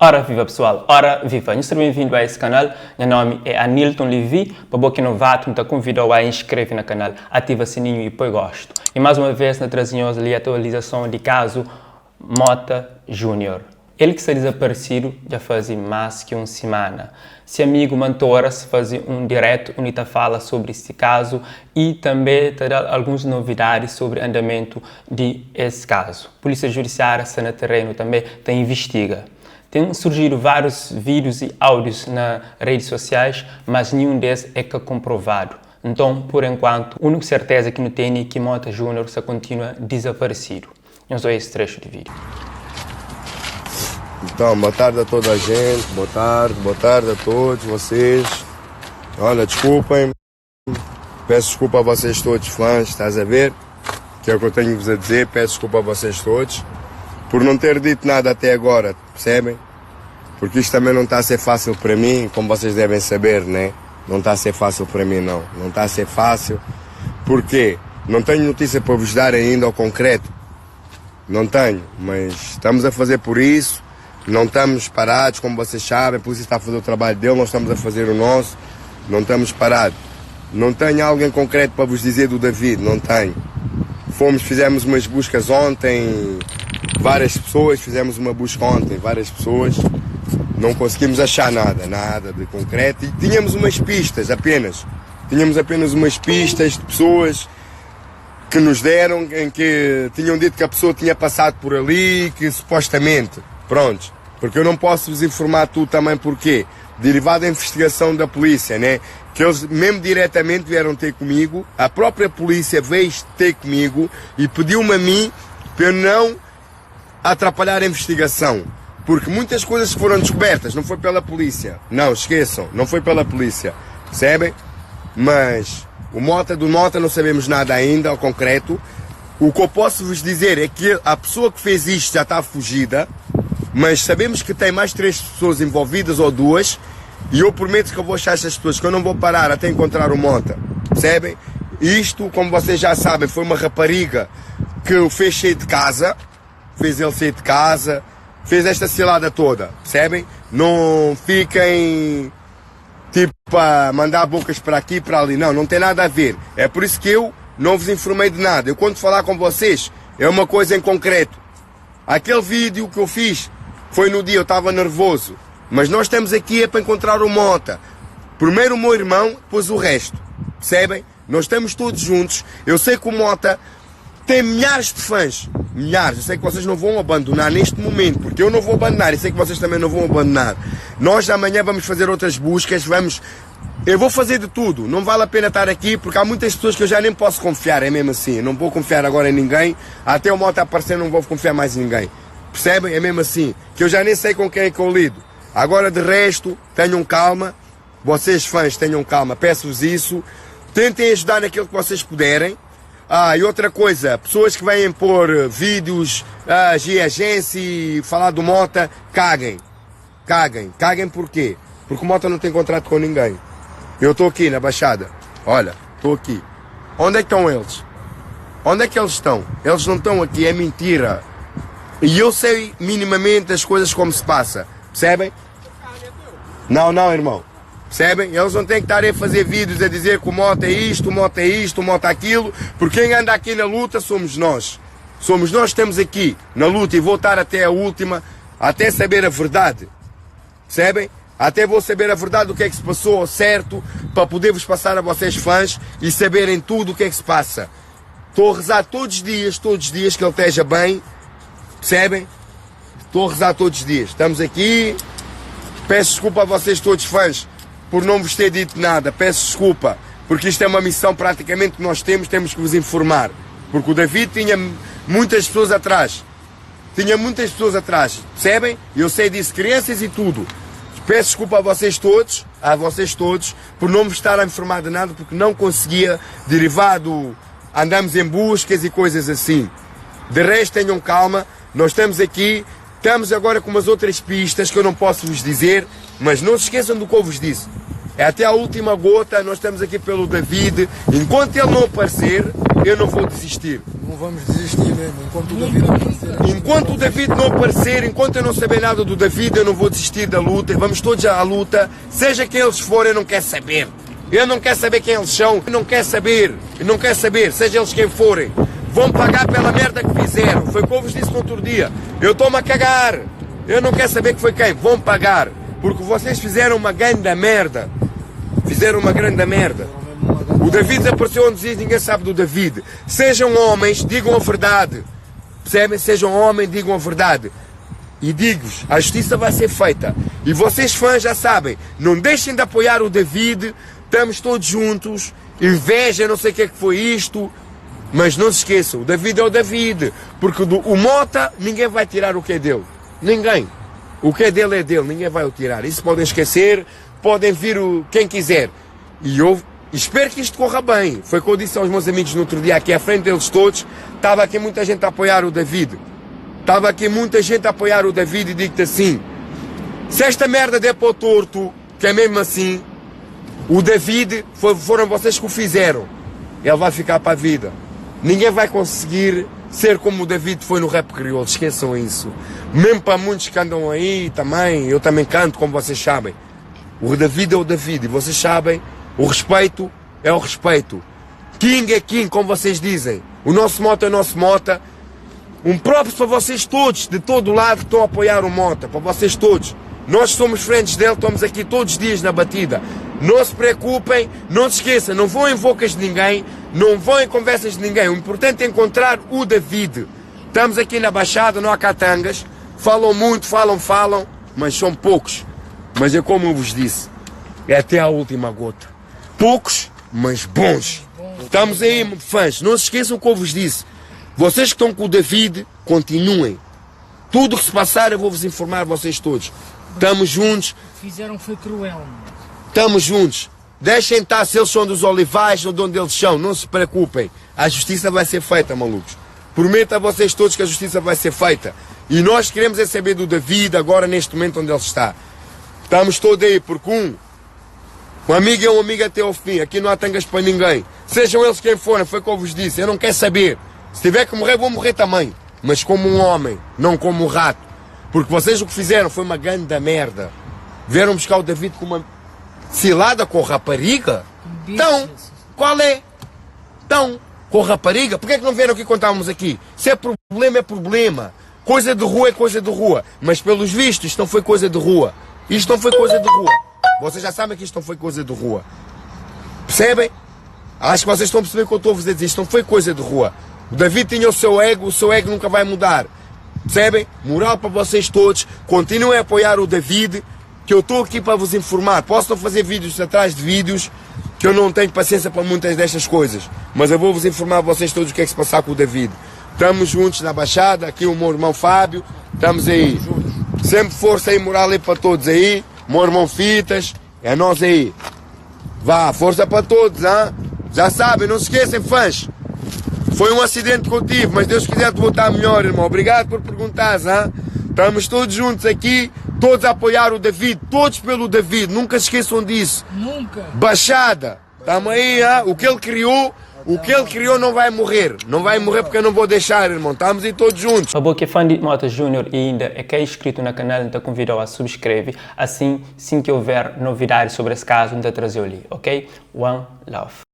Ora viva pessoal, ora viva, seja bem-vindo a esse canal. Meu nome é Anilton Levi. Para você que não novato, te convido a inscrever no canal, ativa o sininho e põe gosto. E mais uma vez, nós trazemos ali a atualização de caso Mota Júnior. Ele que está desaparecido já faz mais que uma semana. Se amigo Mantora-se faz um direto onde fala sobre este caso e também terá algumas novidades sobre o andamento desse caso. A Polícia Judiciária está no terreno também, investiga. Tem surgido vários vídeos e áudios nas redes sociais, mas nenhum deles é comprovado. Então, por enquanto, a única certeza que não tem é que Mota Júnior continua desaparecido. Vamos ver esse trecho de vídeo. Então, boa tarde a toda a gente, boa tarde a todos vocês. Olha, desculpem, peço desculpa a vocês todos, fãs, estás a ver? Que é o que eu tenho-vos a dizer, peço desculpa a vocês todos. Por não ter dito nada até agora, percebem? Porque isto também não está a ser fácil para mim, como vocês devem saber, né? Não está a ser fácil para mim, não. Não está a ser fácil. Porquê? Não tenho notícia para vos dar ainda ao concreto. Não tenho, mas estamos a fazer por isso. Não estamos parados, como vocês sabem. A polícia está a fazer o trabalho dele, nós estamos a fazer o nosso. Não estamos parados. Não tenho algo em concreto para vos dizer do David, não tenho. Fizemos umas buscas ontem, várias pessoas, fizemos uma busca ontem, várias pessoas, não conseguimos achar nada de concreto e tínhamos umas pistas apenas. Tínhamos apenas umas pistas de pessoas que nos deram, em que tinham dito que a pessoa tinha passado por ali, que supostamente, pronto, porque eu não posso vos informar tudo também porque, derivado da investigação da polícia, né? Que eles mesmo diretamente vieram ter comigo, a própria polícia veio ter comigo e pediu-me a mim para eu não atrapalhar a investigação. Porque muitas coisas foram descobertas, não foi pela polícia. Não, esqueçam, não foi pela polícia. Percebem? Mas do Mota não sabemos nada ainda ao concreto. O que eu posso vos dizer é que a pessoa que fez isto já está fugida, mas sabemos que tem mais 3 pessoas envolvidas ou 2. E eu prometo que eu vou achar essas pessoas, que eu não vou parar até encontrar o Mota. Percebem? Isto, como vocês já sabem, foi uma rapariga que o fez sair de casa. Fez ele sair de casa. Fez esta cilada toda. Percebem? Não fiquem tipo a mandar bocas para aqui e para ali. Não tem nada a ver. É por isso que eu não vos informei de nada. Eu quando falar com vocês é uma coisa em concreto. Aquele vídeo que eu fiz foi no dia, eu estava nervoso. Mas nós estamos aqui para encontrar o Mota. Primeiro o meu irmão, depois o resto. Percebem? Nós estamos todos juntos. Eu sei que o Mota tem milhares de fãs. Milhares. Eu sei que vocês não vão abandonar neste momento. Porque eu não vou abandonar. E sei que vocês também não vão abandonar. Nós amanhã vamos fazer outras buscas. Eu vou fazer de tudo. Não vale a pena estar aqui porque há muitas pessoas que eu já nem posso confiar. É mesmo assim. Eu não vou confiar agora em ninguém. Até o Mota aparecer não vou confiar mais em ninguém. Percebem? É mesmo assim. Que eu já nem sei com quem é que eu lido. Agora de resto, tenham calma, vocês fãs tenham calma, peço-vos isso, tentem ajudar naquilo que vocês puderem. E outra coisa, pessoas que vêm pôr vídeos de agência e falar do Mota, caguem porquê? Porque o Mota não tem contrato com ninguém. Eu estou aqui na Baixada, olha, estou aqui. Onde é que estão eles? Onde é que eles estão? Eles não estão aqui, é mentira. E eu sei minimamente as coisas como se passa. Percebem? Não, irmão. Percebem? Eles não têm que estar a fazer vídeos a dizer que o Mota é isto, o Mota é isto, o Mota é aquilo, porque quem anda aqui na luta somos nós. Somos nós que estamos aqui na luta e vou estar até a última, até saber a verdade. Percebem? Até vou saber a verdade do que é que se passou ao certo, para poder-vos passar a vocês fãs e saberem tudo o que é que se passa. Estou a rezar todos os dias que ele esteja bem. Percebem? Estou a rezar todos os dias. Estamos aqui. Peço desculpa a vocês todos fãs por não vos ter dito nada. Peço desculpa. Porque isto é uma missão praticamente que nós temos que vos informar. Porque o David tinha muitas pessoas atrás. Percebem? Eu sei disso, crianças e tudo. Peço desculpa a vocês todos, por não vos estar a informar de nada, porque não conseguia, derivado, andamos em buscas e coisas assim. De resto, tenham calma. Nós estamos aqui, estamos agora com umas outras pistas que eu não posso vos dizer, mas não se esqueçam do que eu vos disse. É até a última gota, nós estamos aqui pelo David. Enquanto ele não aparecer, eu não vou desistir. vamos desistir mesmo, enquanto o David não aparecer. Enquanto o David não aparecer, enquanto eu não saber nada do David, eu não vou desistir da luta. Vamos todos à luta, seja quem eles forem, eu não quero saber. Eu não quero saber quem eles são, eu não quero saber, seja eles quem forem. Vão pagar pela merda que fizeram. Foi como eu vos disse no outro dia. Eu estou-me a cagar. Eu não quero saber que foi quem. Vão pagar. Porque vocês fizeram uma grande merda. Fizeram uma grande merda. O David desapareceu onde diz, ninguém sabe do David. Sejam homens, digam a verdade. Percebem? Sejam homens, digam a verdade. E digo-vos, a justiça vai ser feita. E vocês fãs já sabem, não deixem de apoiar o David. Estamos todos juntos. Inveja, não sei o que é que foi isto. Mas não se esqueçam, o David é o David. Porque o Mota, ninguém vai tirar o que é dele. Ninguém. O que é dele, ninguém vai o tirar. Isso podem esquecer, podem vir quem quiser. E eu espero que isto corra bem. Foi o que eu disse aos meus amigos no outro dia, aqui à frente deles todos. Estava aqui muita gente a apoiar o David. E digo-te assim, se esta merda der para o torto, que é mesmo assim, o David, foram vocês que o fizeram. Ele vai ficar para a vida. Ninguém vai conseguir ser como o David foi no rap crioulo, esqueçam isso. Mesmo para muitos que andam aí também, eu também canto, como vocês sabem. O David é o David, e vocês sabem, o respeito é o respeito. King é King, como vocês dizem. O nosso Mota é o nosso Mota. Um próprio para vocês todos, de todo lado, que estão a apoiar o Mota, para vocês todos. Nós somos frentes dele, estamos aqui todos os dias na batida. Não se preocupem, não se esqueçam, não vão em bocas de ninguém, não vão em conversas de ninguém. O importante é encontrar o David. Estamos aqui na Baixada, não há catangas. Falam muito, falam, mas são poucos. Mas é como eu vos disse, é até a última gota. Poucos, mas bons. Estamos aí, fãs, não se esqueçam o que eu vos disse. Vocês que estão com o David, continuem. Tudo o que se passar eu vou-vos informar, vocês todos. Estamos juntos. Fizeram foi cruel. Estamos juntos. Deixem estar, se eles são dos Olivais ou de onde eles são, não se preocupem. A justiça vai ser feita, malucos. Prometo a vocês todos que a justiça vai ser feita. E nós queremos é saber do David agora, neste momento onde ele está. Estamos todos aí, porque um amigo é um amigo até ao fim. Aqui não há tangas para ninguém. Sejam eles quem forem, foi como eu vos disse. Eu não quero saber. Se tiver que morrer, vou morrer também. Mas como um homem, não como um rato. Porque vocês o que fizeram foi uma grande merda. Vieram buscar o David com uma cilada com rapariga? Então, qual é? Então, com rapariga? Por que é que não vieram aqui quando estávamos aqui? Se é problema, é problema. Coisa de rua é coisa de rua. Mas pelos vistos, isto não foi coisa de rua. Isto não foi coisa de rua. Vocês já sabem que isto não foi coisa de rua. Percebem? Acho que vocês estão a perceber o que eu estou a dizer. Isto não foi coisa de rua. O David tinha o seu ego nunca vai mudar. Percebem? Moral para vocês todos. Continuem a apoiar o David, que eu estou aqui para vos informar. Posso não fazer vídeos atrás de vídeos, que eu não tenho paciência para muitas destas coisas. Mas eu vou-vos informar a vocês todos o que é que se passar com o David. Estamos juntos na Baixada, aqui o meu irmão Fábio. Estamos aí. Sempre força aí, moral aí para todos aí. Meu irmão Fitas, é nós aí. Vá, força para todos, hein? Já sabem, não se esqueçam, fãs. Foi um acidente que eu tive, mas Deus quiser te voltar melhor, irmão. Obrigado por perguntares, hein? Estamos todos juntos aqui, todos a apoiar o David, todos pelo David, nunca se esqueçam disso. Nunca. Baixada, estamos aí, hein? O que ele criou não vai morrer. Não vai morrer porque eu não vou deixar, irmão. Estamos aí todos juntos. Para que é fã de Mota Júnior e ainda é que é inscrito no canal, então convido a subscrever. Assim que houver novidades sobre esse caso, então trazer ali, ok? One love.